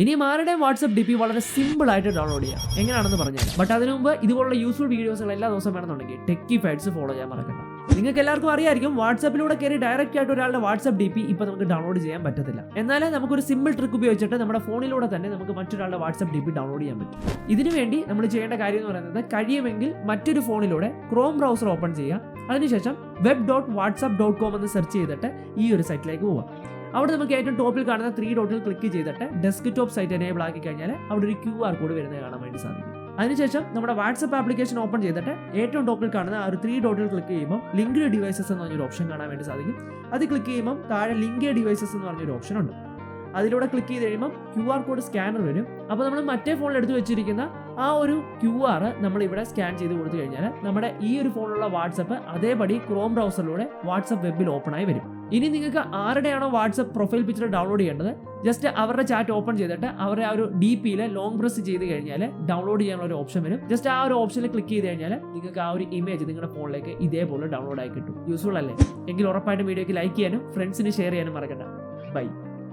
ഇനിയും ആരുടെയും WhatsApp DP വളരെ സിമ്പിൾ ആയിട്ട് ഡൗൺലോഡ് ചെയ്യാം. എങ്ങനെയാണെന്ന് പറഞ്ഞുതരാം. ബട്ട് അതിനു മുമ്പ് ഇതുപോലുള്ള യൂസ്ഫുൾ വീഡിയോസുകൾ എല്ലാ ദിവസവും വേണമെന്നുണ്ടെങ്കിൽ ടെക്കി ഫൈറ്റ്സ് ഫോളോ ചെയ്യാൻ മറക്കണ്ട. നിങ്ങൾക്ക് എല്ലാവർക്കും അറിയായിരിക്കും, വാട്സാപ്പിലൂടെ കയറി ഡയറക്റ്റ് ആയിട്ട് ഒരാളുടെ വാട്സ്ആപ്പ് DP ഇപ്പോൾ നമുക്ക് ഡൗൺലോഡ് ചെയ്യാൻ പറ്റത്തില്ല. എന്നാൽ നമുക്കൊരു സിമ്പിൾ ട്രിക്ക് ഉപയോഗിച്ചിട്ട് നമ്മുടെ ഫോണിലൂടെ തന്നെ നമുക്ക് മറ്റൊരാളുടെ വാട്സ്ആപ്പ് DP ഡൗൺലോഡ് ചെയ്യാൻ പറ്റും. ഇതിനു വേണ്ടി നമ്മൾ ചെയ്യേണ്ട കാര്യം എന്ന് പറയുന്നത്, കഴിയുമെങ്കിൽ മറ്റൊരു ഫോണിലൂടെ ക്രോം ബ്രൗസർ ഓപ്പൺ ചെയ്യുക. അതിനുശേഷം web.whatsapp.com എന്ന് സെർച്ച് ചെയ്തിട്ട് ഈ ഒരു സൈറ്റിലേക്ക് പോവുക. അവിടെ നമുക്ക് ഏറ്റവും ടോപ്പിൽ കാണുന്ന 3 ഡോട്ടിൽ ക്ലിക്ക് ചെയ്തിട്ട് ഡെസ്ക്ടോപ്പ് സൈറ്റ് എനേബിൾ ആക്കി കഴിഞ്ഞാൽ അവിടെ ഒരു QR കോഡ് വരുന്നത് കാണാൻ വേണ്ടി സാധിക്കും. അതിനുശേഷം നമ്മുടെ വാട്സ്ആപ്പ് ആപ്ലിക്കേഷൻ ഓപ്പൺ ചെയ്തിട്ട് ഏറ്റവും ടോപ്പിൽ കാണുന്ന ആ ഒരു 3 ഡോട്ടിൽ ക്ലിക്ക് ചെയ്യുമ്പോൾ ലിങ്ക്ഡ് ഡിവൈസസ് എന്ന് പറഞ്ഞൊരു ഓപ്ഷൻ കാണാൻ വേണ്ടി സാധിക്കും. അത് ക്ലിക്ക് ചെയ്യുമ്പോൾ താഴെ ലിങ്ക് ഡിവൈസസ് എന്ന് പറഞ്ഞൊരു ഓപ്ഷൻ ഉണ്ട്. അതിലൂടെ ക്ലിക്ക് ചെയ്ത് കഴിയുമ്പോൾ QR കോഡ് സ്കാനർ വരും. അപ്പോൾ നമ്മൾ മറ്റേ ഫോണിൽ എടുത്ത് വെച്ചിരിക്കുന്ന ആ ഒരു QR നമ്മൾ ഇവിടെ സ്കാൻ ചെയ്ത് കൊടുത്തു കഴിഞ്ഞാൽ നമ്മുടെ ഈ ഒരു ഫോണിലുള്ള വാട്സപ്പ് അതേപടി ക്രോം ബ്രൗസറിലൂടെ വാട്സപ്പ് വെബിൽ ഓപ്പൺ ആയി വരും. ഇനി നിങ്ങൾക്ക് ആരുടെയാണോ വാട്സപ്പ് പ്രൊഫൈൽ പിക്ചർ ഡൗൺലോഡ് ചെയ്യേണ്ടത്, ജസ്റ്റ് അവരുടെ ചാറ്റ് ഓപ്പൺ ചെയ്തിട്ട് അവരുടെ ആ ഒരു DPയിൽ ലോങ് പ്രസ് ചെയ്ത് കഴിഞ്ഞാൽ ഡൗൺലോഡ് ചെയ്യാനുള്ള ഒരു ഓപ്ഷൻ വരും. ജസ്റ്റ് ആ ഒരു ഓപ്ഷനിൽ ക്ലിക്ക് ചെയ്ത് കഴിഞ്ഞാൽ നിങ്ങൾക്ക് ആ ഒരു ഇമേജ് നിങ്ങളുടെ ഫോണിലേക്ക് ഇതേപോലെ ഡൗൺലോഡ് ആയി കിട്ടും. യൂസ്ഫുൾ അല്ലേ? എങ്കിൽ ഉറപ്പായിട്ടും വീഡിയോക്ക് ലൈക്ക് ചെയ്യാനും ഫ്രണ്ട്സിന് ഷെയർ ചെയ്യാനും മറക്കണ്ട. ബൈ.